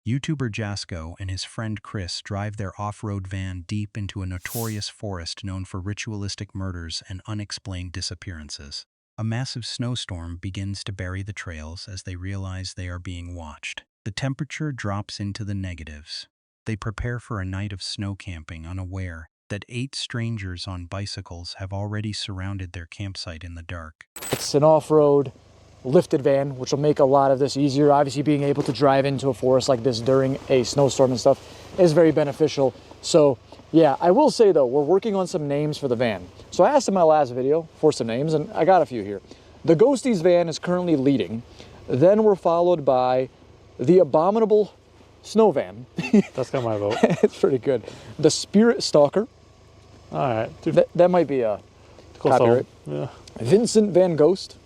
YouTuber Jasko and his friend Chris drive their off-road van deep into a notorious forest known for ritualistic murders and unexplained disappearances. A massive snowstorm begins to bury the trails as they realize they are being watched. The temperature drops into the negatives. They prepare for a night of snow camping, unaware that 8 strangers on bicycles have already surrounded their campsite in the dark. It's an off-road lifted van, which will make a lot of this easier. Obviously, being able to drive into a forest like this during a snowstorm and stuff is very beneficial. So yeah, I will say though, we're working on some names for the van. So I asked in my last video for some names and I got a few here. The Ghosties van is currently leading. Then we're followed by the Abominable Snow Van. That's got my vote. It's pretty good. The Spirit Stalker. All right. That might be a copyright. Yeah. Vincent Van Ghost.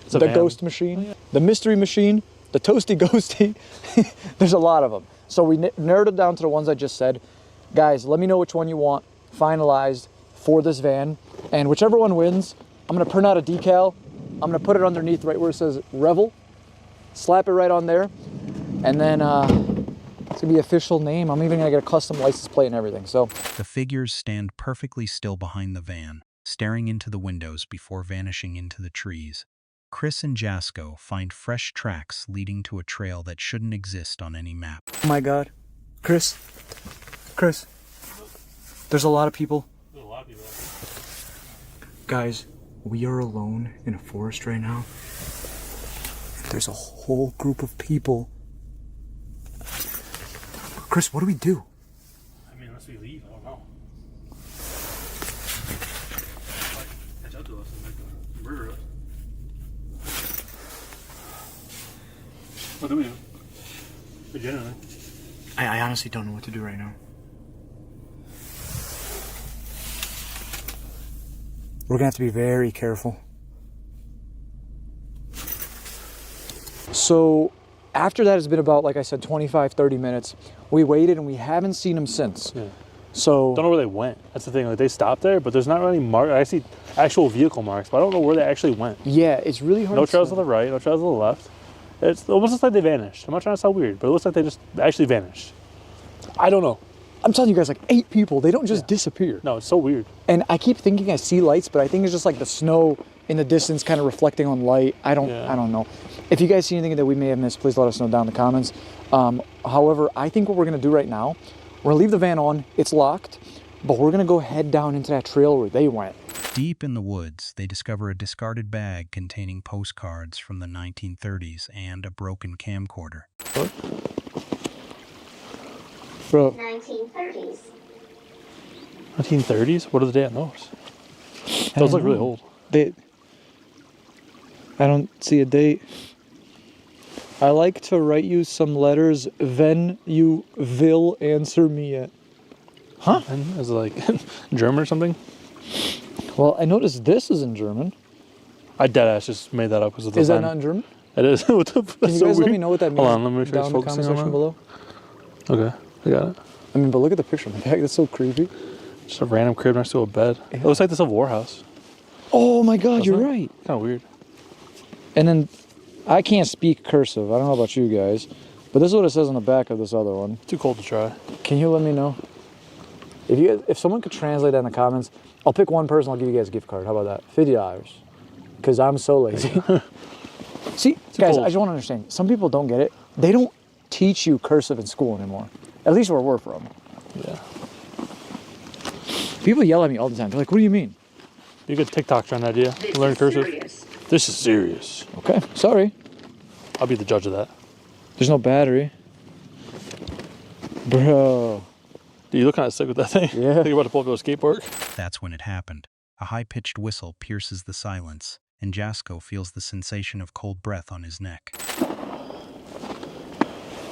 The Ghost Machine, the Mystery Machine, the Toasty Ghosty. There's a lot of them. So we narrowed it down to the ones I just said. Guys, let me know which one you want finalized for this van. And whichever one wins, I'm gonna print out a decal. I'm gonna put it underneath right where it says Revel. Slap it right on there. And then it's gonna be official name. I'm even gonna get a custom license plate and everything, so. The figures stand perfectly still behind the van, staring into the windows before vanishing into the trees. Chris and Jasko find fresh tracks leading to a trail that shouldn't exist on any map. Oh my God. Chris, there's a lot of people. There's a lot of people. Guys, we are alone in a forest right now. There's a whole group of people. Chris, what do we do? I mean, unless we leave, I don't know. Like, catch up to us and like murder us. What do we do? Legitimately. I honestly don't know what to do right now. We're gonna have to be very careful. So after that, it's been about, like I said, 25-30 minutes. We waited and we haven't seen them since. Yeah. So Don't know where they went. That's the thing. Like they stopped there, but there's not really mark. I see actual vehicle marks, but I don't know where they actually went. yeah, it's really hard. No trails to the right, no trails to the left. It's almost looks like they vanished. I'm not trying to sound weird, but it looks like they just actually vanished. I don't know. I'm telling you guys, like 8 people, they don't just disappear. No, it's so weird. And I keep thinking I see lights, but I think it's just like the snow in the distance kind of reflecting on light. I don't know. If you guys see anything that we may have missed, please let us know down in the comments. However, I think what we're gonna do right now, we're gonna leave the van on, it's locked, but we're gonna go head down into that trail where they went. Deep in the woods, they discover a discarded bag containing postcards from the 1930s and a broken camcorder. What? Bro. 1930s. 1930s? What are the date on those? Those look really old. I don't see a date. I like to write you some letters, then you will answer me it. Huh? And is it like German or something? Well, I noticed this is in German. I deadass just made that up because of the Is that pen. not in German? It is. What the Can you guys let me know what that means? Hold on, let me make sure down it's in the focusing comment on section that. below. Okay, I got it. I mean, but look at the picture in the back. That's so creepy. Just a random crib next to a bed. Yeah. It looks like the Civil War house. Oh my God, Doesn't you're it? right. Kind of weird. And then, I can't speak cursive. I don't know about you guys, but this is what it says on the back of this other one. Too cold to try. Can you let me know? If someone could translate that in the comments, I'll pick one person, I'll give you guys a gift card. How about that? $50. Because I'm so lazy. See, guys, cold. I just want to understand. Some people don't get it. They don't teach you cursive in school anymore. At least where we're from. Yeah. People yell at me all the time. They're like, what do you mean? You could TikTok trying idea. Learn cursive. This is serious. Okay, sorry. I'll be the judge of that. There's no battery. Bro. Dude, you look kind of sick with that thing. Yeah. Think you're about to pull up to a skate park. That's when it happened. A high-pitched whistle pierces the silence, and Jasko feels the sensation of cold breath on his neck.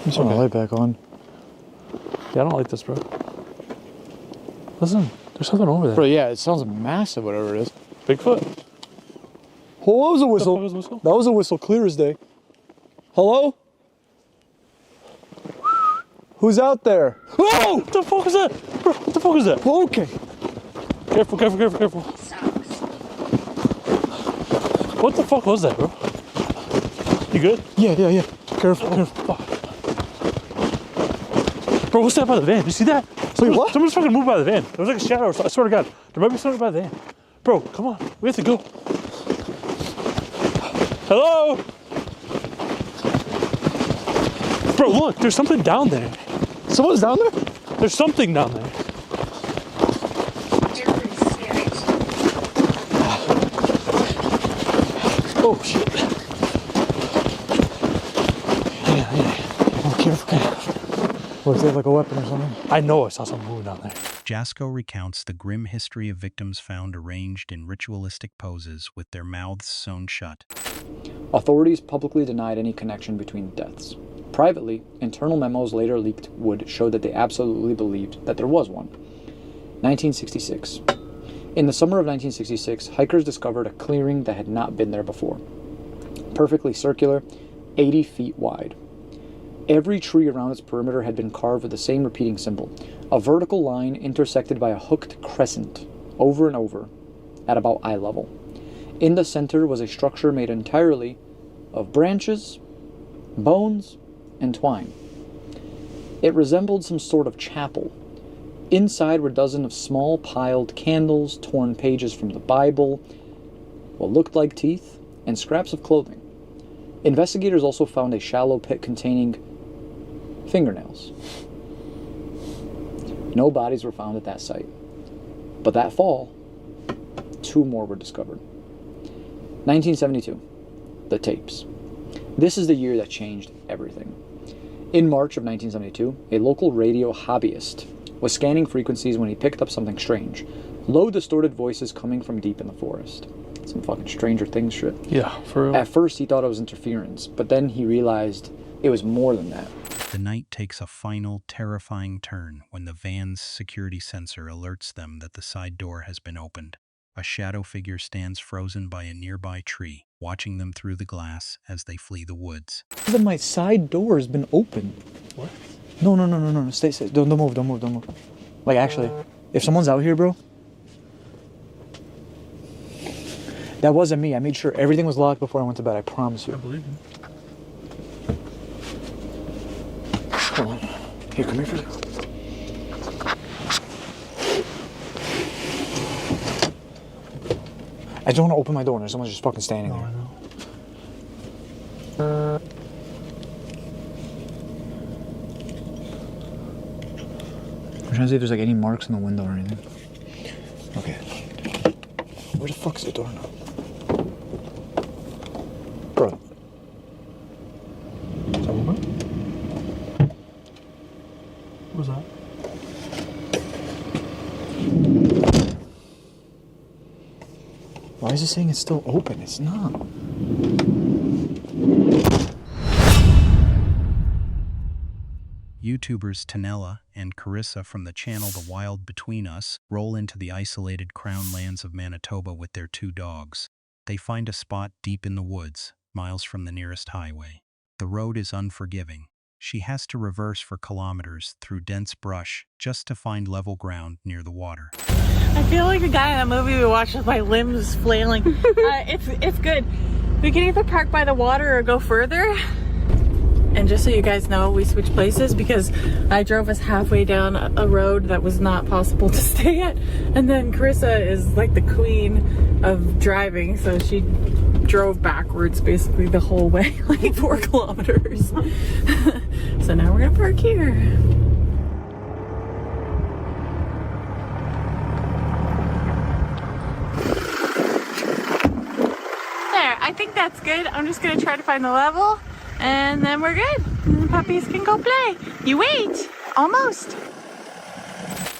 Let's turn the light back on. Yeah, I don't like this, bro. Listen, there's something over there. Bro, yeah, it sounds massive, whatever it is. Bigfoot. Oh, that was a whistle. That was a whistle? That was a whistle, clear as day. Hello? Who's out there? Whoa! What the fuck is that? Bro, what the fuck is that? Okay. Careful, careful, careful, careful. What the fuck was that, bro? You good? Yeah. Careful, careful. Bro, what's that by the van? You see that? Wait, what? Someone's fucking moved by the van. There was like a shadow. I swear to God, there might be something by the van. Bro, come on. We have to go. Hello? Bro, look. There's something down there. Someone's down there? There's something down there. Oh, shit. Oh, careful. Looks like a weapon or something. I know I saw something moving down there. Jasko recounts the grim history of victims found arranged in ritualistic poses with their mouths sewn shut. Authorities publicly denied any connection between the deaths. Privately, internal memos later leaked would show that they absolutely believed that there was one. 1966. In the summer of 1966, hikers discovered a clearing that had not been there before. Perfectly circular, 80 feet wide. Every tree around its perimeter had been carved with the same repeating symbol, a vertical line intersected by a hooked crescent, over and over, at about eye level. In the center was a structure made entirely of branches, bones, and twine. It resembled some sort of chapel. Inside were dozens of small piled candles, torn pages from the Bible, what looked like teeth, and scraps of clothing. Investigators also found a shallow pit containing fingernails. No bodies were found at that site. But that fall, 2 more were discovered. 1972. The tapes. This is the year that changed everything. In March of 1972, a local radio hobbyist was scanning frequencies when he picked up something strange. Low distorted voices coming from deep in the forest. Some fucking Stranger Things shit. Yeah, for real. At first he thought it was interference, but then he realized it was more than that. The night takes a final, terrifying turn when the van's security sensor alerts them that the side door has been opened. A shadow figure stands frozen by a nearby tree, watching them through the glass as they flee the woods. My side door has been open. What? No. Stay. Don't move. Like, actually, if someone's out here, bro. That wasn't me. I made sure everything was locked before I went to bed. I promise you. I believe you. Hold on. Here, come here for a second. I don't want to open my door and there's someone just fucking standing there. I know. I'm trying to see if there's like any marks on the window or anything. Okay. Where the fuck's the door now? Bro. Is that moving? What was that? Why is it saying it's still open? It's not. YouTubers Tanella and Carissa from the channel The Wild Between Us roll into the isolated crown lands of Manitoba with their 2 dogs. They find a spot deep in the woods, miles from the nearest highway. The road is unforgiving. She has to reverse for kilometers through dense brush just to find level ground near the water. I feel like the guy in that movie we watched with my limbs flailing. It's good. We can either park by the water or go further. And just so you guys know, we switched places because I drove us halfway down a road that was not possible to stay at. And then Carissa is like the queen of driving, so she drove backwards basically the whole way, like 4 kilometers. So now we're gonna park here. There, I think that's good. I'm just gonna try to find the level. And then we're good. And the puppies can go play. You wait. Almost.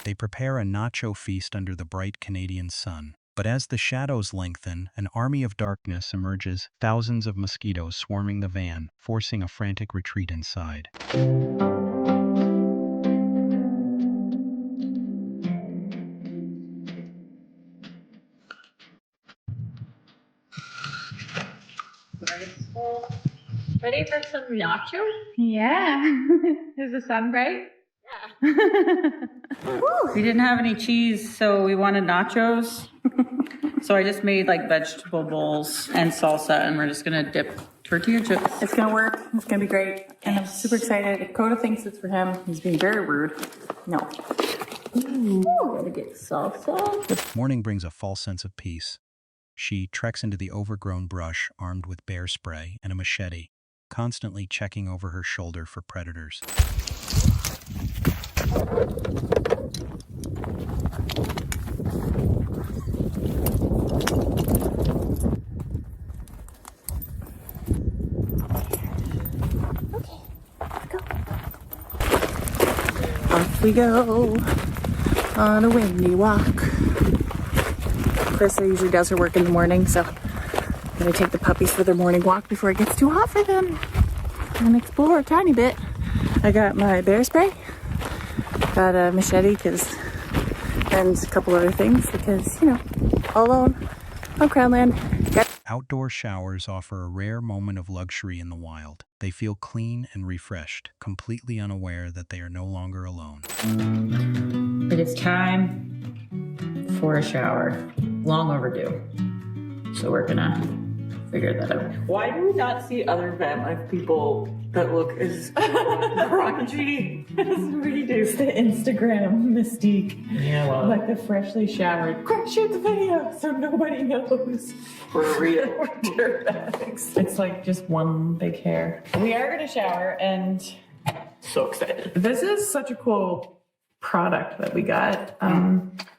They prepare a nacho feast under the bright Canadian sun. But as the shadows lengthen, an army of darkness emerges, thousands of mosquitoes swarming the van, forcing a frantic retreat inside. Ready for some nachos? Yeah. Is the sun bright? Yeah. We didn't have any cheese, so we wanted nachos. So I just made like vegetable bowls and salsa, and we're just gonna dip tortilla chips. It's gonna work. It's gonna be great. And I'm super excited. Coda thinks it's for him. He's being very rude. No. Ooh, gotta get salsa. Morning brings a false sense of peace. She treks into the overgrown brush armed with bear spray and a machete, constantly checking over her shoulder for predators. Off we go on a windy walk. Krista usually does her work in the morning, so I'm gonna take the puppies for their morning walk before it gets too hot for them and explore a tiny bit. I got my bear spray, got a machete and a couple other things because, you know, all alone on Crownland. Outdoor showers offer a rare moment of luxury in the wild. They feel clean and refreshed, completely unaware that they are no longer alone. It is time for a shower. Long overdue. So we're gonna figure that out. Why do we not see other van life people that look as grungy as we do? It's the Instagram mystique. Yeah, well. Like the freshly showered. Quick, shoot the video so nobody knows. For real. We're dirtbags. It's like just one big hair. We are gonna shower and so excited. This is such a cool product that we got.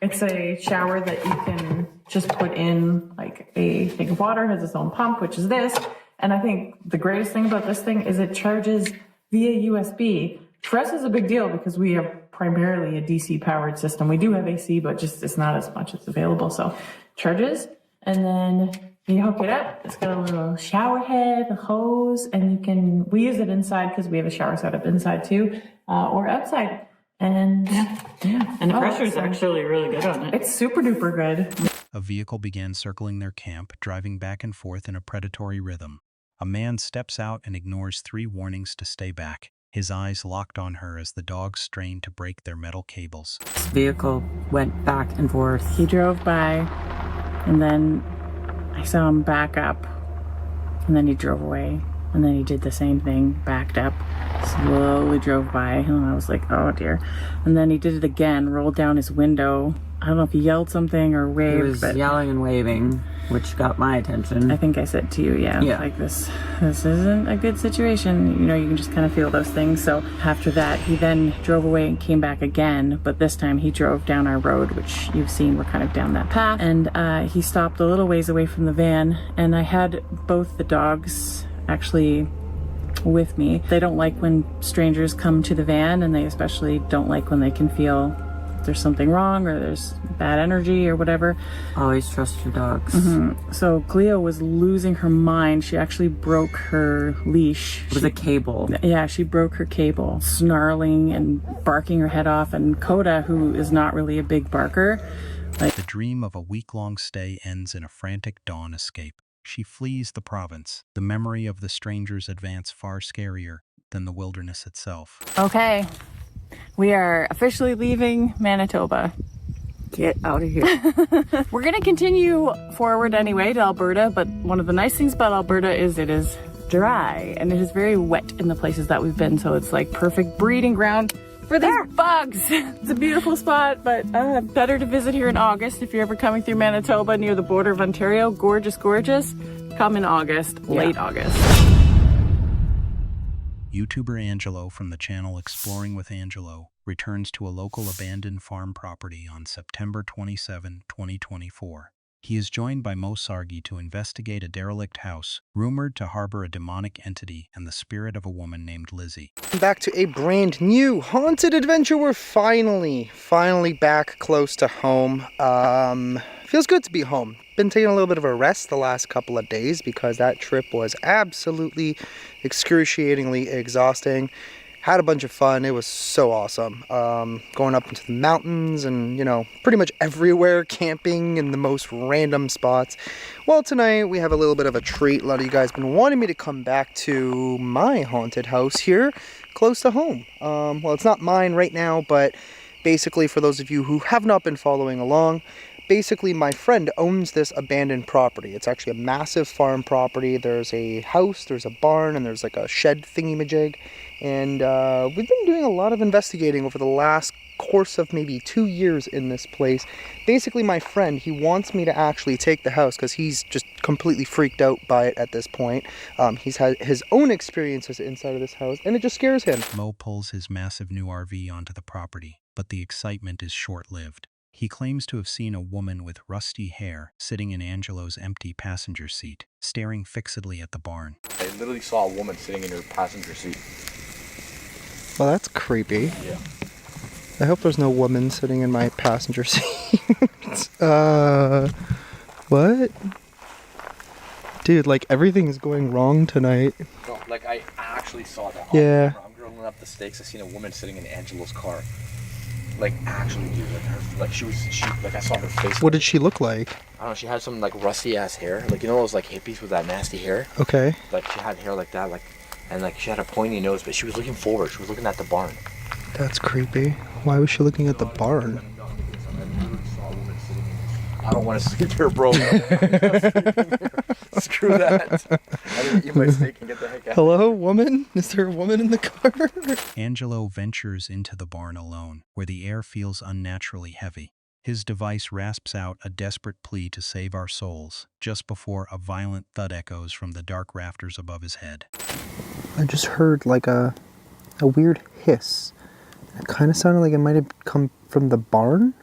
It's a shower that you can just put in like a thing of water, has its own pump, which is this. And I think the greatest thing about this thing is it charges via USB. For us, it's a big deal because we have primarily a DC powered system. We do have AC, but just it's not as much as available. So charges, and then you hook it up. It's got a little shower head, a hose, and we use it inside because we have a shower setup inside too, or outside. And yeah. And the pressure is actually really good on it. It's super duper good. A vehicle began circling their camp, driving back and forth in a predatory rhythm. A man steps out and ignores 3 warnings to stay back, his eyes locked on her as the dogs strain to break their metal cables. This vehicle went back and forth. He drove by, and then I saw him back up, and then he drove away, and then he did the same thing, backed up, slowly drove by, and I was like, oh dear. And then he did it again, rolled down his window. I don't know if he yelled something or waved, He was but yelling and waving, which got my attention. I think I said to you, yeah. Like this isn't a good situation. You know, you can just kind of feel those things. So after that, he then drove away and came back again, but this time he drove down our road, which you've seen, we're kind of down that path. And he stopped a little ways away from the van, and I had both the dogs actually with me. They don't like when strangers come to the van, and they especially don't like when they can feel there's something wrong or there's bad energy or whatever. Always trust your dogs. So Cleo was losing her mind. She actually broke her leash. It was a cable. Yeah, she broke her cable, snarling and barking her head off. And Coda, who is not really a big barker, The dream of a week-long stay ends in a frantic dawn escape. She flees the province, the memory of the stranger's advance far scarier than the wilderness itself. okay, we are officially leaving Manitoba. Get out of here. We're gonna continue forward anyway to Alberta, but one of the nice things about Alberta is it is dry and it is very wet in the places that we've been, so it's like perfect breeding ground for these bugs. It's a beautiful spot, but better to visit here in August if you're ever coming through Manitoba near the border of Ontario. Gorgeous, gorgeous. Come in August, late August. YouTuber Angelo from the channel Exploring with Angelo returns to a local abandoned farm property on September 27, 2024. He is joined by Mo Sargi to investigate a derelict house rumored to harbor a demonic entity and the spirit of a woman named Lizzie. Back to a brand new haunted adventure. We're finally back close to home. Feels good to be home. Been taking a little bit of a rest the last couple of days because that trip was absolutely excruciatingly exhausting. Had a bunch of fun. It was so awesome. Going up into the mountains and, you know, pretty much everywhere, camping in the most random spots. Well, tonight we have a little bit of a treat. A lot of you guys have been wanting me to come back to my haunted house here close to home. Well, it's not mine right now, but basically for those of you who have not been following along, basically my friend owns this abandoned property. It's actually a massive farm property. There's a house, there's a barn, and there's like a shed thingy-majig. And we've been doing a lot of investigating over the last course of maybe 2 years in this place. Basically, my friend, he wants me to actually take the house because he's just completely freaked out by it at this point. He's had his own experiences inside of this house, and it just scares him. Mo pulls his massive new RV onto the property, but the excitement is short-lived. He claims to have seen a woman with rusty hair sitting in Angelo's empty passenger seat, staring fixedly at the barn. I literally saw a woman sitting in her passenger seat. Well, that's creepy. Yeah. I hope there's no woman sitting in my passenger seat. What? Dude, like everything's going wrong tonight. No, like I actually saw that. Yeah. I'm grilling up the steaks. I seen a woman sitting in Angelo's car. Like actually, dude, like she like I saw her face. What did she look like? I don't know. She had some like rusty ass hair, like you know those like hippies with that nasty hair. Okay. Like she had hair like that, like, and like she had a pointy nose, but she was looking forward. She was looking at the barn. That's creepy. Why was she looking at the barn? I don't want to sleep here, bro. Screw that. I didn't eat my steak and get the heck out. Hello, woman? Is there a woman in the car? Angelo ventures into the barn alone, where the air feels unnaturally heavy. His device rasps out a desperate plea to save our souls, just before a violent thud echoes from the dark rafters above his head. I just heard like a weird hiss. It kind of sounded like it might have come from the barn.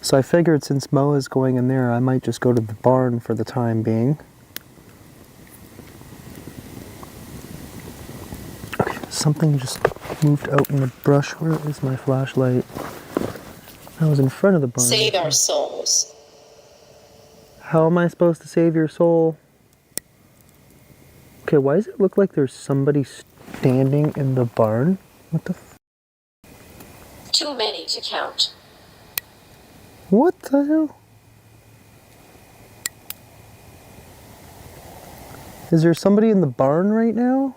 So I figured since Mo is going in there, I might just go to the barn for the time being. Okay, something just moved out in the brush. Where is my flashlight? I was in front of the barn. Save our souls. How am I supposed to save your soul? Okay, why does it look like there's somebody standing in the barn? What the Too many to count. What the hell? Is there somebody in the barn right now?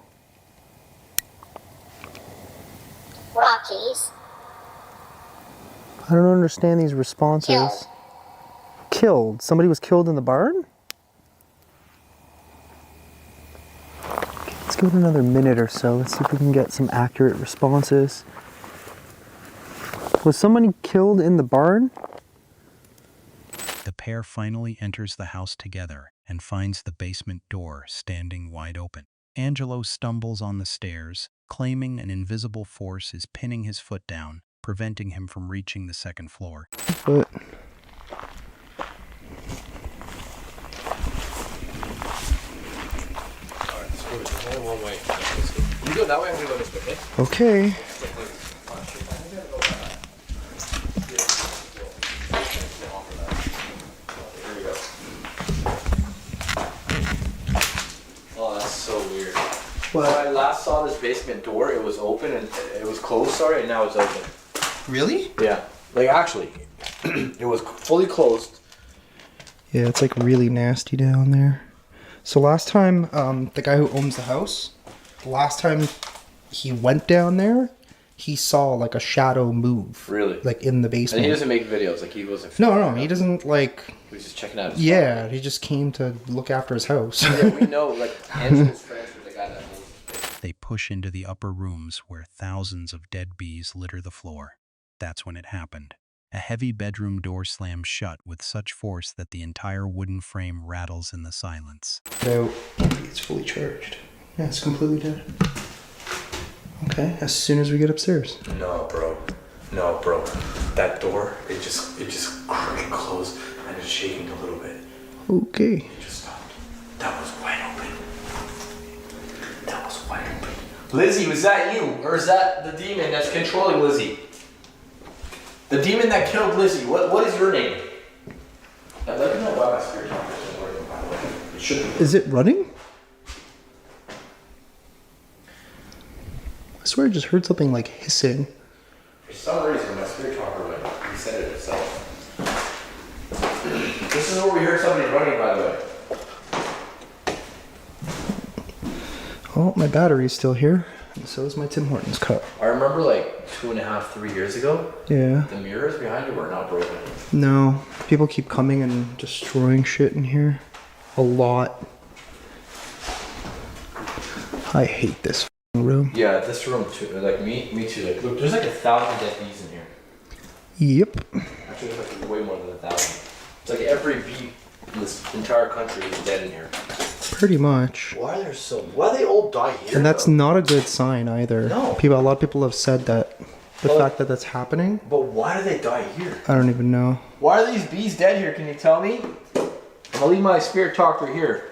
Rockies. I don't understand these responses. Killed? Somebody was killed in the barn? Let's give it another minute or so. Let's see if we can get some accurate responses. Was somebody killed in the barn? The pair finally enters the house together and finds the basement door standing wide open. Angelo stumbles on the stairs, claiming an invisible force is pinning his foot down, preventing him from reaching the second floor. But Alright, screw it. There's only one way. You go that way, I'm gonna go this way, okay. okay? When I last saw this basement door, it was open and it was closed, sorry, and now it's open. Really? Yeah. Like actually, it was fully closed. Yeah, it's like really nasty down there. So last time, the guy who owns the house, last time he went down there, he saw like a shadow move. Really? Like in the basement. And he doesn't make videos, like he wasn't. No, he doesn't like. He was just checking out his Yeah, he just came to look after his house. Yeah, we know, like, Angelo's friends with the guy that owns the place. They push into the upper rooms where thousands of dead bees litter the floor. That's when it happened. A heavy bedroom door slams shut with such force that the entire wooden frame rattles in the silence. So it's fully charged. Yeah, it's completely dead. Okay, as soon as we get upstairs. No, bro. No, bro. That door, it just closed and it's shaking a little bit. Okay. It just stopped. That was wide open. That was wide open. Lizzie, was that you? Or is that the demon that's controlling Lizzie? The demon that killed Lizzie, what is your name? Let me know why my spirit talker isn't working, by the way. It should be. Is it running? I swear I just heard something like hissing. For some reason, my spirit talker like reset it itself. This is where we heard somebody running, by the way. Oh, my battery's still here. And so is my Tim Hortons cup. I remember like 2.5, 3 years ago, Yeah. the mirrors behind you were not broken. No. People keep coming and destroying shit in here. A lot. I hate this room. Yeah, this room too. Like me too. Like, look, there's like 1,000 dead bees in here. Yep. Actually, there's like way more than 1,000. It's like every bee in this entire country is dead in here. Pretty much. Why do they all die here? And that's though? not a good sign either. No. A lot of people have said that the fact that that's happening. But why do they die here? I don't even know. Why are these bees dead here? Can you tell me? I'm gonna leave my spirit talker here.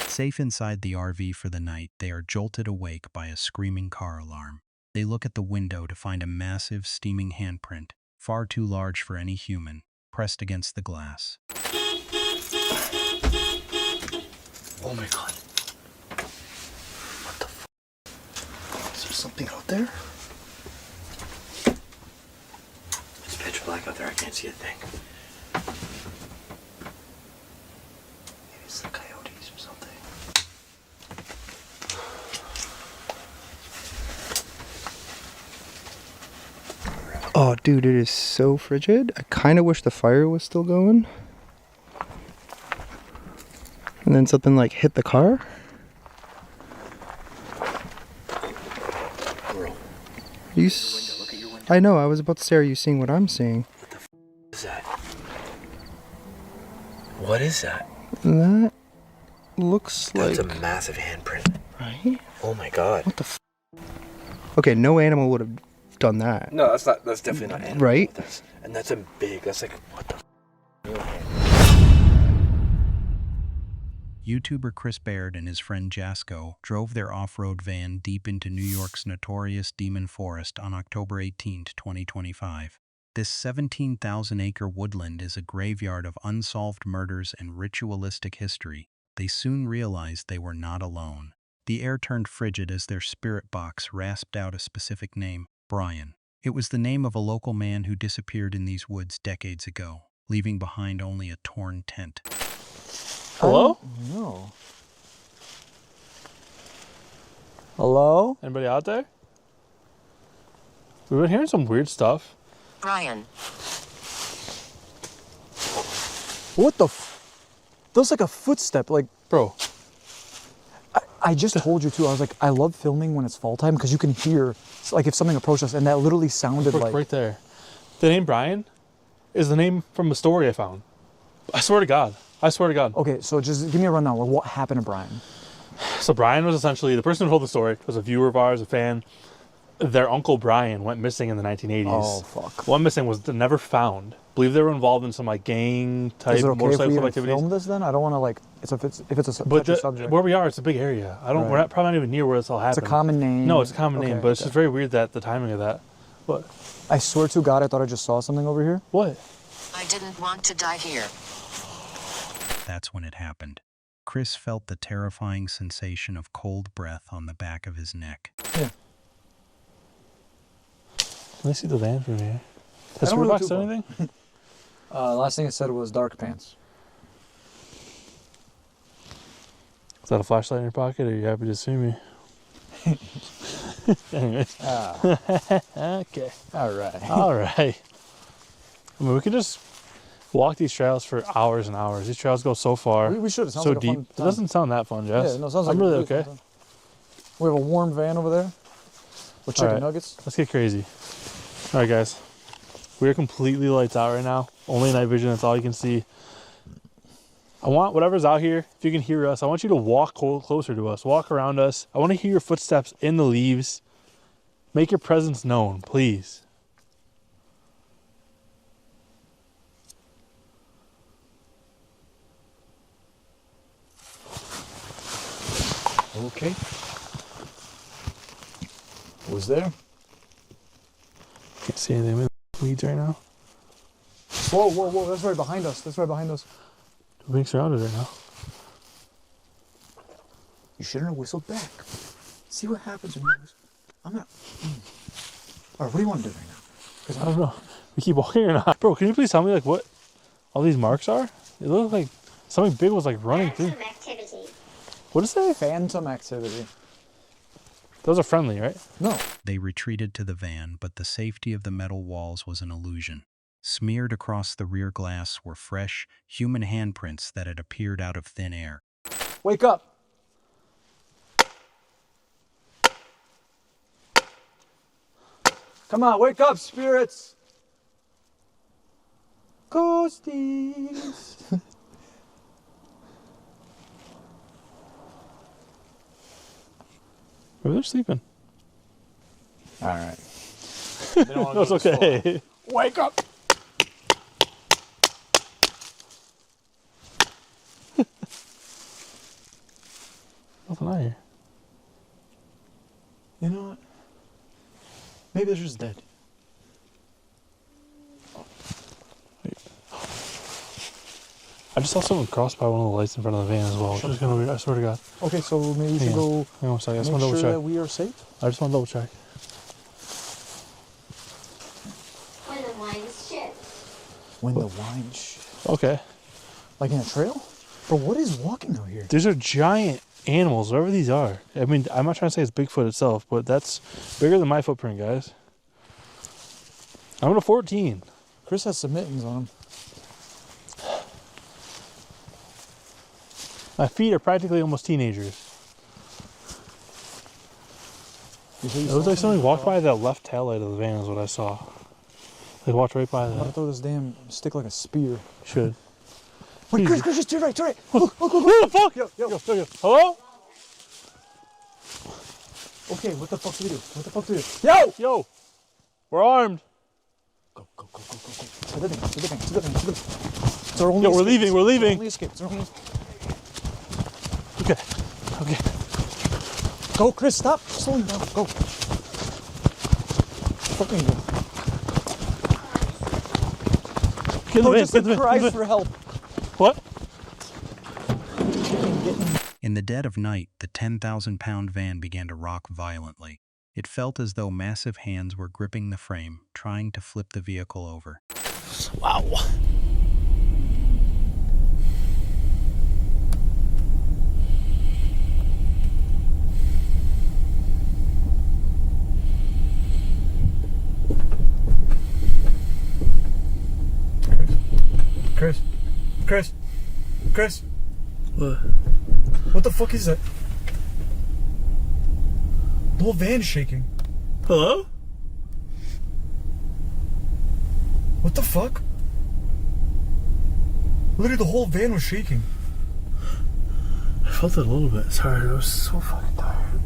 Safe inside the RV for the night, they are jolted awake by a screaming car alarm. They look at the window to find a massive, steaming handprint, far too large for any human, pressed against the glass. Oh my god. What the f? Is there something out there? It's pitch black out there. I can't see a thing. Maybe it's the coyotes or something. Oh, dude, it is so frigid. I kind of wish the fire was still going. And then something like hit the car. Bro, You look at your window. I know, I was about to say, are you seeing what I'm seeing? What the f is that? What is that? That looks That's like... a massive handprint. Right? Oh my god. What the f? Okay, no animal would have done that. No, that's not. That's definitely not animal. Right? That's a big. That's like what the f? YouTuber Chris Baird and his friend Jasko drove their off-road van deep into New York's notorious Demon Forest on October 18, 2025. This 17,000-acre woodland is a graveyard of unsolved murders and ritualistic history. They soon realized they were not alone. The air turned frigid as their spirit box rasped out a specific name, Brian. It was the name of a local man who disappeared in these woods decades ago, leaving behind only a torn tent. Hello? No. Hello? Anybody out there? We've been hearing some weird stuff. Brian. What the f? That was like a footstep. Like, Bro, I just told you too. I was like, I love filming when it's fall time because you can hear, like, if something approached us, and that literally sounded look like. right there. The name Brian is the name from a story I found. I swear to God. I swear to God. Okay, so just give me a rundown. Like, what happened to Brian? So Brian was essentially, the person who told the story was a viewer of ours, a fan. Their uncle Brian went missing in the 1980s. Oh fuck. One missing was never found. Believe they were involved in some like gang type Is it okay if motorcycle we club even activities. film this then? I don't want to like. If it's a But touchy subject. where we are, it's a big area. I don't. Right. We're not, probably not even near where this all It's happened. a common name. No, it's a common name, Okay, but it's just very weird that the timing of that. What? I swear to God, I thought I just saw something over here. What? I didn't want to die here. That's when it happened. Chris felt the terrifying sensation of cold breath on the back of his neck. Yeah. Let me see the van from here. Has don't really Screwbox too done far. anything? Last thing it said was dark pants. Is that a flashlight in your pocket, or are you happy to see me? Anyways. Okay. All right. All right. I mean, we could just walk these trails for hours and hours. These trails go so far, We should. It sounds so like a deep. fun It time. doesn't sound that fun, Jess. Yeah, no, it sounds like I'm really a fun okay. time. We have a warm van over there with chicken Alright. nuggets. Let's get crazy. All right, guys. We are completely lights out right now. Only night vision. That's all you can see. I want whatever's out here, if you can hear us, I want you to walk closer to us. Walk around us. I want to hear your footsteps in the leaves. Make your presence known, please. Okay. Who's there? Can't see anything in the weeds right now. Whoa, whoa, whoa! That's right behind us. That's right behind us. We're being surrounded right now. You shouldn't have whistled back. See what happens when you whistle. I'm not. All right, what do you want to do right now? Because I don't know. We keep walking or not? Bro, can you please tell me like what all these marks are? It looks like something big was like running through. Activity. What is that? Phantom activity. Those are friendly, right? No. They retreated to the van, but the safety of the metal walls was an illusion. Smeared across the rear glass were fresh, human handprints that had appeared out of thin air. Wake up! Come on, wake up, spirits! Ghosties! Maybe they're sleeping. All right. No, it's okay. Wake up! Nothing out here. You know what? Maybe they're just dead. I just saw someone cross by one of the lights in front of the van as well. Which is gonna be, I swear to God. Okay, so maybe we should go Hang on a second. I just make want to double sure check. that we are safe. I just want to double check. When the wine's shit. When the wine Okay. like in a trail? Bro, what is walking out here? These are giant animals, whatever these are. I mean, I'm not trying to say it's Bigfoot itself, but that's bigger than my footprint, guys. I'm at a 14. Chris has some mittens on him. My feet are practically almost teenagers. It was like somebody walked by that left tail light of the van is what I saw. They walked right by I'm gonna that. throw this damn stick like a spear. Should. Wait, Chris, just to your right, to your right. Look. Who the fuck? Yo. Hello? Okay, what the fuck do we do? Yo! We're armed. Go. It's a good thing. It's our only Yo, we're escape. leaving, we're leaving. It's our only escape. Okay. Go, Chris, stop. Slow down. Go. Fucking go. Get in the van, Just get in the van, cries get in the for help. What? In the dead of night, the 10,000-pound van began to rock violently. It felt as though massive hands were gripping the frame, trying to flip the vehicle over. Wow. Chris. What? What the fuck is that? The whole van's shaking. Hello? What the fuck? Literally, the whole van was shaking. I felt it a little bit. Sorry, I was so fucking tired.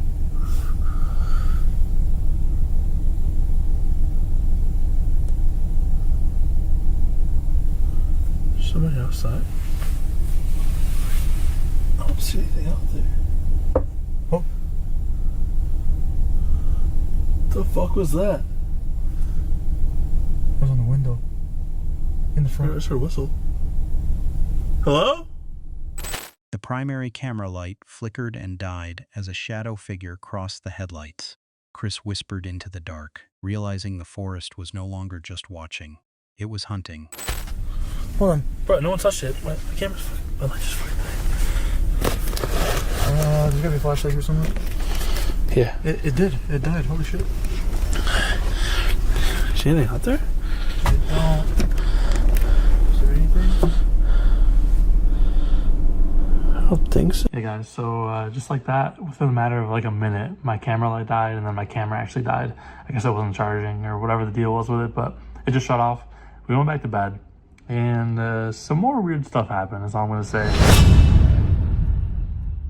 Somebody outside? I don't see anything out there. Oh. What the fuck was that? It was on the window. In the I front. just heard a whistle. Hello? The primary camera light flickered and died as a shadow figure crossed the headlights. Chris whispered into the dark, realizing the forest was no longer just watching. It was hunting. Hold on. Bro, no one touched it. My camera's fucking... My light just fucking There's gotta be a flashlight or something. died. Yeah. It did. It died. Holy shit. Is there anything out there? Is there anything? I don't think so. Hey guys, so just like that, within a matter of like a minute, my camera light died and then my camera actually died. I guess I wasn't charging or whatever the deal was with it, but it just shut off. We went back to bed and some more weird stuff happened, is all I'm gonna say.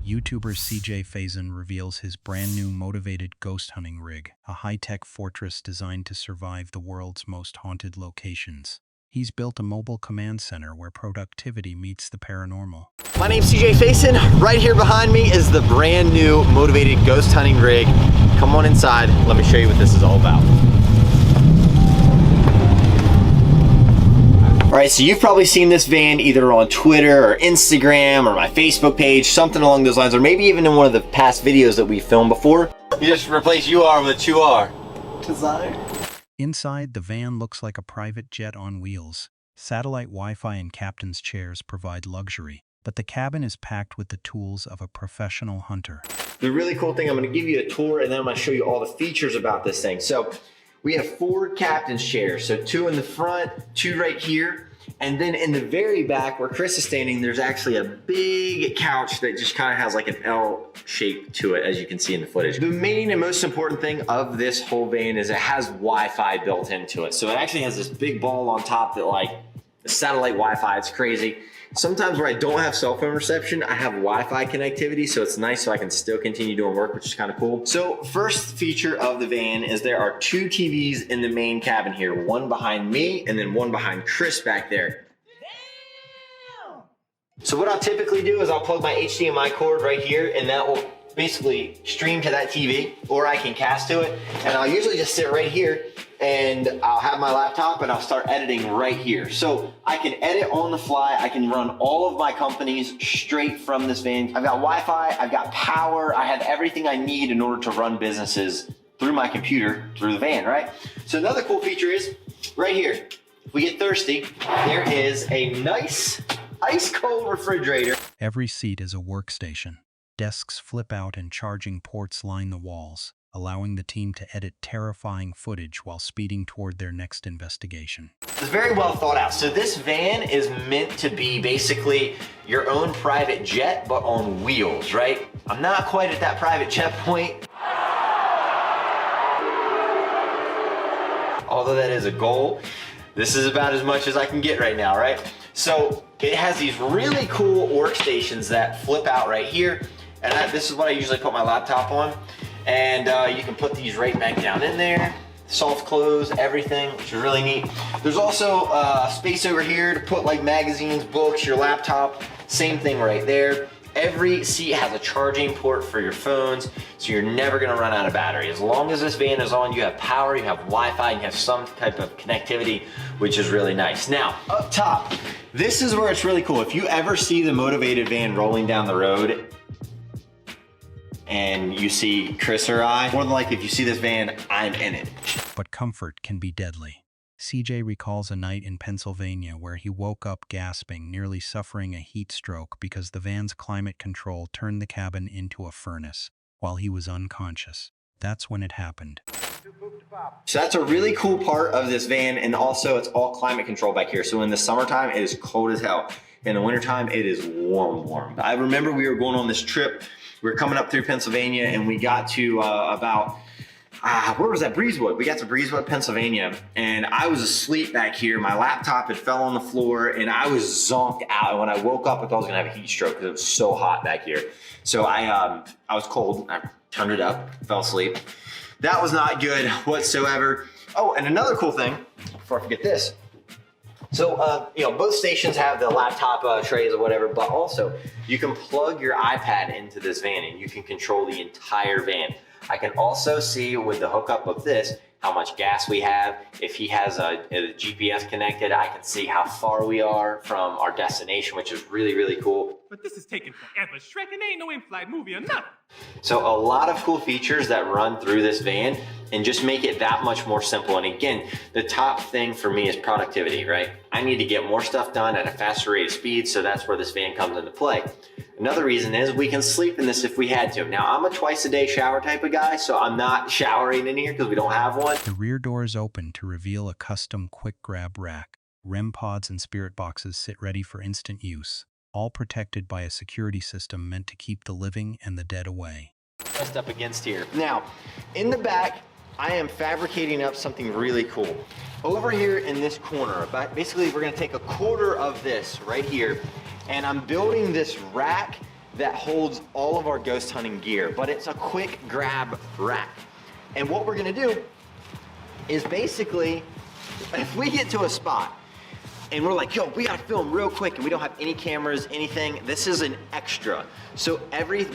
YouTuber CJ Faison reveals his brand new motivated ghost hunting rig, a high-tech fortress designed to survive the world's most haunted locations. He's built a mobile command center where productivity meets the paranormal. My name's CJ Faison. Right here behind me is the brand new motivated ghost hunting rig. Come on inside, let me show you what this is all about. All right, so you've probably seen this van either on Twitter or Instagram or my Facebook page, something along those lines, or maybe even in one of the past videos that we filmed before. You just replace UR with 2R. Desire. Inside, the van looks like a private jet on wheels. Satellite Wi-Fi and captain's chairs provide luxury, but the cabin is packed with the tools of a professional hunter. The really cool thing, I'm gonna give you a tour and then I'm gonna show you all the features about this thing. So we have 4 captain's chairs. So 2 in the front, 2 right here. And then in the very back where Chris is standing, there's actually a big couch that just kind of has like an L shape to it, as you can see in the footage. The main and most important thing of this whole van is it has Wi-Fi built into it. So it actually has this big ball on top that like satellite Wi-Fi, it's crazy. Sometimes where I don't have cell phone reception, I have Wi-Fi connectivity, so it's nice so I can still continue doing work, which is kind of cool. So first feature of the van is there are 2 TVs in the main cabin here, one behind me and then one behind Chris back there. So what I'll typically do is I'll plug my HDMI cord right here and that will basically stream to that TV, or I can cast to it. And I'll usually just sit right here and I'll have my laptop and I'll start editing right here. So I can edit on the fly. I can run all of my companies straight from this van. I've got Wi-Fi, I've got power, I have everything I need in order to run businesses through my computer, through the van, right? So another cool feature is right here. If we get thirsty, there is a nice ice cold refrigerator. Every seat is a workstation. Desks flip out and charging ports line the walls, allowing the team to edit terrifying footage while speeding toward their next investigation. It's very well thought out. So this van is meant to be basically your own private jet, but on wheels, right? I'm not quite at that private jet point. Although that is a goal, this is about as much as I can get right now, right? So it has these really cool workstations that flip out right here. And this is what I usually put my laptop on. And you can put these right back down in there. Soft close, everything, which is really neat. There's also space over here to put like magazines, books, your laptop. Same thing right there. Every seat has a charging port for your phones, so you're never gonna run out of battery. As long as this van is on, you have power, you have Wi-Fi, you have some type of connectivity, which is really nice. Now, up top, this is where it's really cool. If you ever see the motivated van rolling down the road, and you see Chris or I, more than likely if you see this van, I'm in it. But comfort can be deadly. CJ recalls a night in Pennsylvania where he woke up gasping, nearly suffering a heat stroke because the van's climate control turned the cabin into a furnace while he was unconscious. That's when it happened. So that's a really cool part of this van, and also it's all climate control back here. So in the summertime, it is cold as hell. In the wintertime, it is warm. I remember we were going on this trip. We were coming up through Pennsylvania and we got to where was that? Breezewood. We got to Breezewood, Pennsylvania, and I was asleep back here. My laptop had fell on the floor and I was zonked out. And when I woke up, I thought I was gonna have a heat stroke because it was so hot back here. So I was cold. I turned it up, fell asleep. That was not good whatsoever. Oh, and another cool thing, before I forget this. So, you know, both stations have the laptop trays or whatever, but also you can plug your iPad into this van and you can control the entire van. I can also see with the hookup of this, how much gas we have. If he has a GPS connected, I can see how far we are from our destination, which is really, really cool. But this is taking forever. Shrek, it ain't no in-flight movie or nothing. So a lot of cool features that run through this van and just make it that much more simple. And again, the top thing for me is productivity, right? I need to get more stuff done at a faster rate of speed, so that's where this van comes into play. Another reason is we can sleep in this if we had to. Now, I'm a twice-a-day shower type of guy, so I'm not showering in here because we don't have one. The rear door is open to reveal a custom quick grab rack. REM pods and spirit boxes sit ready for instant use, all protected by a security system meant to keep the living and the dead away. Pressed up against here. Now, in the back, I am fabricating up something really cool. Over here in this corner, basically we're gonna take a quarter of this right here, and I'm building this rack that holds all of our ghost hunting gear, but it's a quick grab rack. And what we're gonna do is basically, if we get to a spot and we're like, yo, we gotta film real quick and we don't have any cameras, anything, this is an extra. So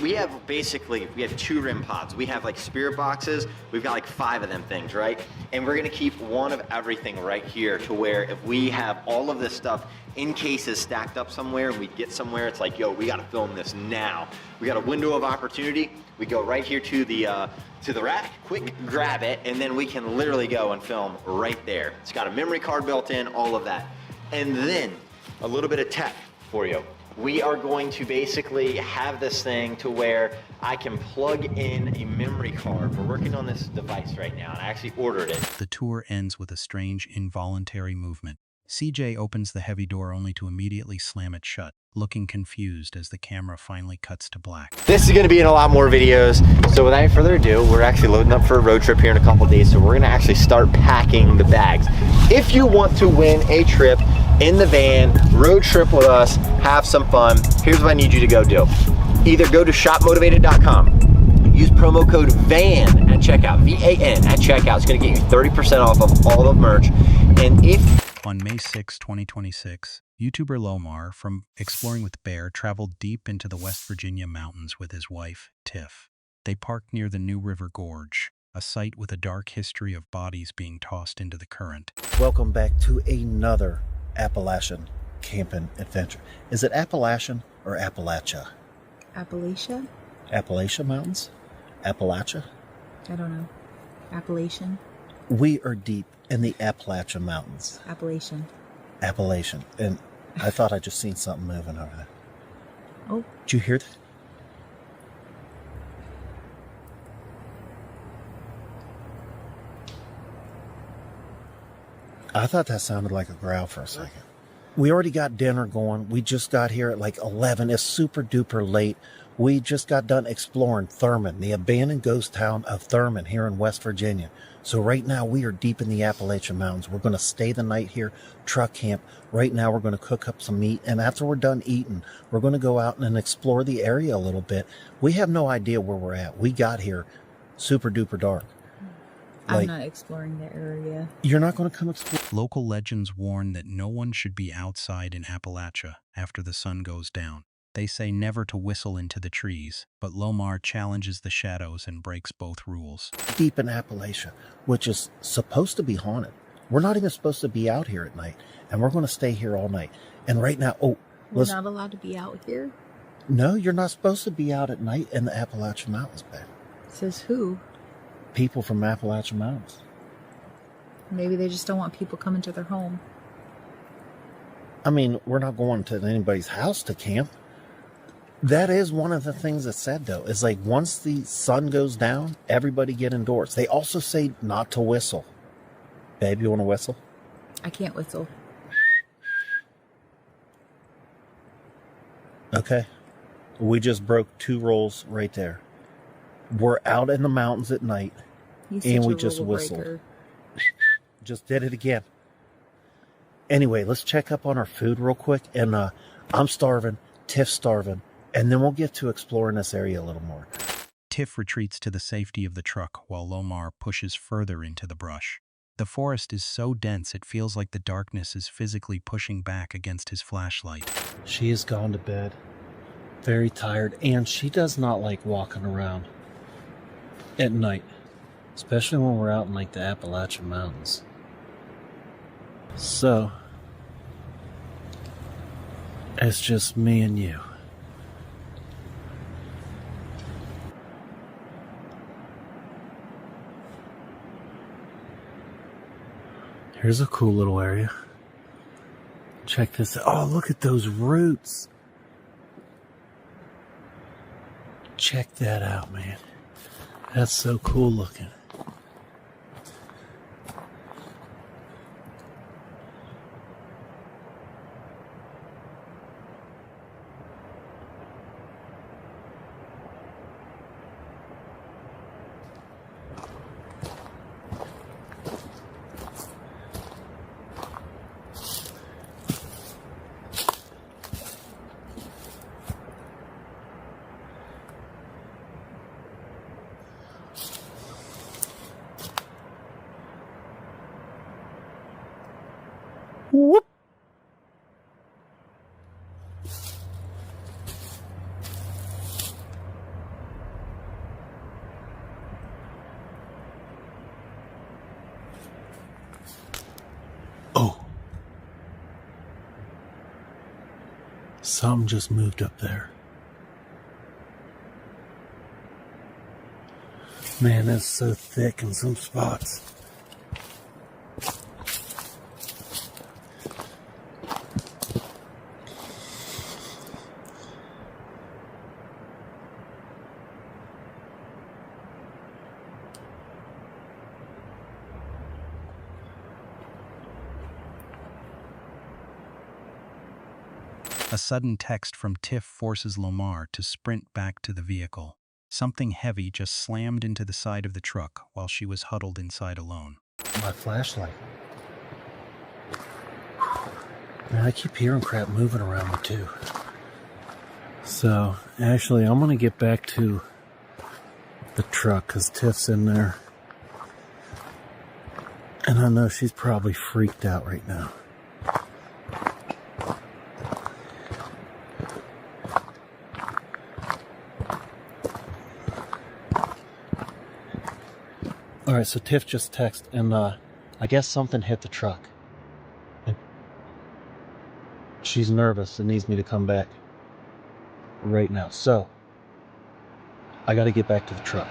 we have 2 REM pods. We have like spirit boxes. We've got like 5 of them things, right? And we're gonna keep one of everything right here to where if we have all of this stuff in cases stacked up somewhere and we get somewhere, it's like, yo, we gotta film this now. We got a window of opportunity. We go right here to the rack, quick grab it, and then we can literally go and film right there. It's got a memory card built in, all of that. And then a little bit of tech for you. we are going to basically have this thing to where I can plug in a memory card. We're working on this device right now, and I actually ordered it. The tour ends with a strange, involuntary movement. CJ opens the heavy door only to immediately slam it shut, looking confused as the camera finally cuts to black. This is going to be in a lot more videos, so without any further ado, we're actually loading up for a road trip here in a couple days, so we're going to actually start packing the bags. If you want to win a trip in the van, road trip with us, have some fun, here's what I need you to go do. Either go to shopmotivated.com, use promo code VAN at checkout, V-A-N at checkout. It's going to get you 30% off of all the merch. And if On May 6, 2026, YouTuber Lomar from Exploring with Bear traveled deep into the West Virginia mountains with his wife, Tiff. They parked near the New River Gorge, a site with a dark history of bodies being tossed into the current. Welcome back to another Appalachian camping adventure. Is it Appalachian or Appalachia? Appalachia? Appalachia Mountains? Appalachia? I don't know. Appalachian? We are deep in the Appalachian Mountains. Appalachian. Appalachian. And I thought I just seen something moving over there. Oh. Did you hear that? I thought that sounded like a growl for a second. We already got dinner going. We just got here at like 11. It's super duper late. We just got done exploring Thurman, the abandoned ghost town of Thurman here in West Virginia. So right now we are deep in the Appalachian Mountains. We're going to stay the night here, truck camp. Right now we're going to cook up some meat. And after we're done eating, we're going to go out and explore the area a little bit. We have no idea where we're at. We got here super duper dark. I'm not exploring the area. You're not going to come explore? Local legends warn that no one should be outside in Appalachia after the sun goes down. They say never to whistle into the trees, but Lomar challenges the shadows and breaks both rules. Deep in Appalachia, which is supposed to be haunted. We're not even supposed to be out here at night, and we're going to stay here all night. And right now, we're not allowed to be out here? No, you're not supposed to be out at night in the Appalachian Mountains, babe. Says who? People from Appalachian Mountains. Maybe they just don't want people coming to their home. I mean, we're not going to anybody's house to camp. That is one of the things that's said, though, is like once the sun goes down, everybody get indoors. They also say not to whistle. Babe, you want to whistle? I can't whistle. Okay. We just broke 2 rules right there. We're out in the mountains at night, and we just whistled. Just did it again. Anyway, let's check up on our food real quick. And I'm starving, Tiff's starving, and then we'll get to exploring this area a little more. Tiff retreats to the safety of the truck while Lomar pushes further into the brush. The forest is so dense it feels like the darkness is physically pushing back against his flashlight. She has gone to bed, very tired, and she does not like walking around at night, especially when we're out in like the Appalachian Mountains. So it's just me and you. Here's a cool little area. Check this out. Oh, look at those roots. Check that out, man. That's so cool looking. Whoop. Oh. Something just moved up there. Man, that's so thick in some spots. A sudden text from Tiff forces Lomar to sprint back to the vehicle. Something heavy just slammed into the side of the truck while she was huddled inside alone. My flashlight. Man, I keep hearing crap moving around me too. So, actually, I'm going to get back to the truck because Tiff's in there. And I know she's probably freaked out right now. Alright, so Tiff just texted, and I guess something hit the truck. She's nervous and needs me to come back right now. So, I gotta get back to the truck.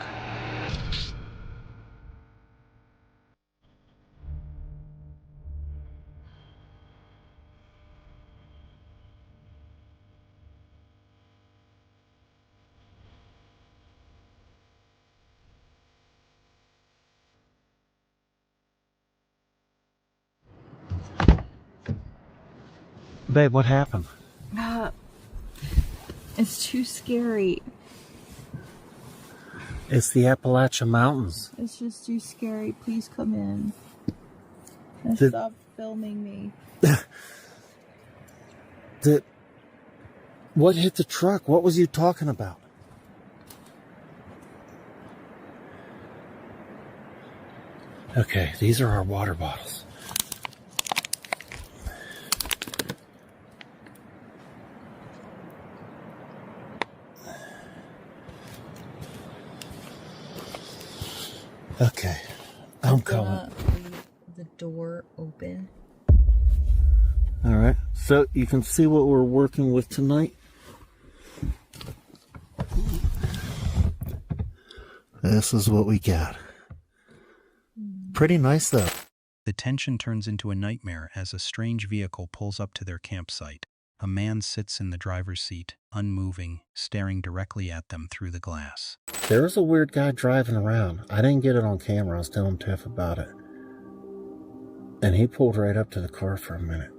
Babe, what happened? It's too scary. It's the Appalachia Mountains. It's just too scary. Please come in. And stop filming me. What hit the truck? What was you talking about? Okay, these are our water bottles. Okay, I'm coming. Leave the door open. All right, so you can see what we're working with tonight. This is what we got. Pretty nice, though. The tension turns into a nightmare as a strange vehicle pulls up to their campsite. A man sits in the driver's seat, unmoving, staring directly at them through the glass. There was a weird guy driving around. I didn't get it on camera. I was telling Tiff about it. And he pulled right up to the car for a minute.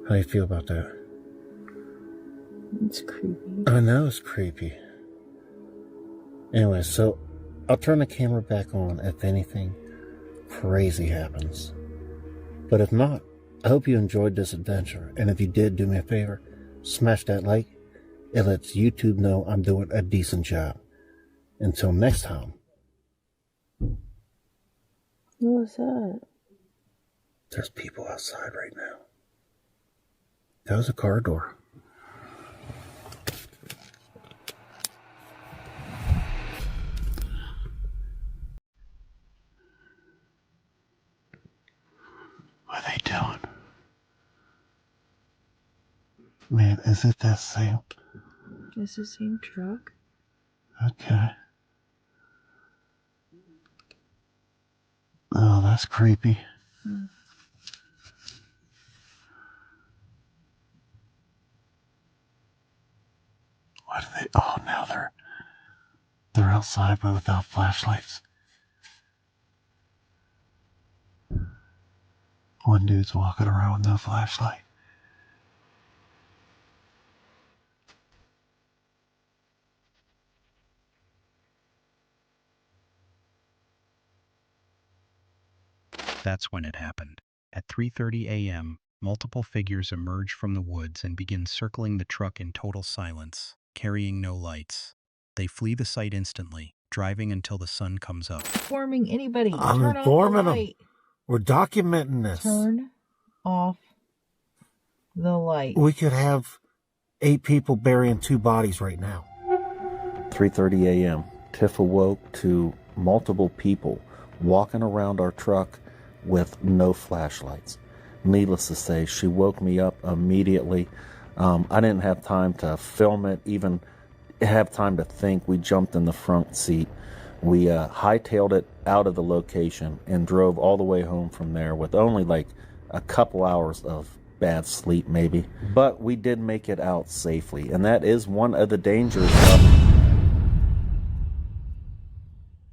How do you feel about that? It's creepy. I know it's creepy. Anyway, so I'll turn the camera back on if anything crazy happens. But if not, I hope you enjoyed this adventure. And if you did, do me a favor, smash that like. It lets YouTube know I'm doing a decent job. Until next time. What was that? There's people outside right now. That was a car door. What are they doing? Man, is it that same? It's the same truck. Okay. Oh, that's creepy. What are they? Oh, now they're outside but without flashlights. One dude's walking around with no flashlight. That's when it happened. At 3:30 a.m., multiple figures emerge from the woods and begin circling the truck in total silence, carrying no lights. They flee the site instantly, driving until the sun comes up. Informing anybody. I'm Turn informing off the them. light. We're documenting this. Turn off the light. We could have 8 people burying 2 bodies right now. 3:30 a.m. Tiff awoke to multiple people walking around our truck with no flashlights. Needless to say, she woke me up immediately. I didn't have time to film it, even have time to think. We jumped in the front seat. We hightailed it out of the location and drove all the way home from there with only like a couple hours of bad sleep maybe. But we did make it out safely, and that is one of the dangers of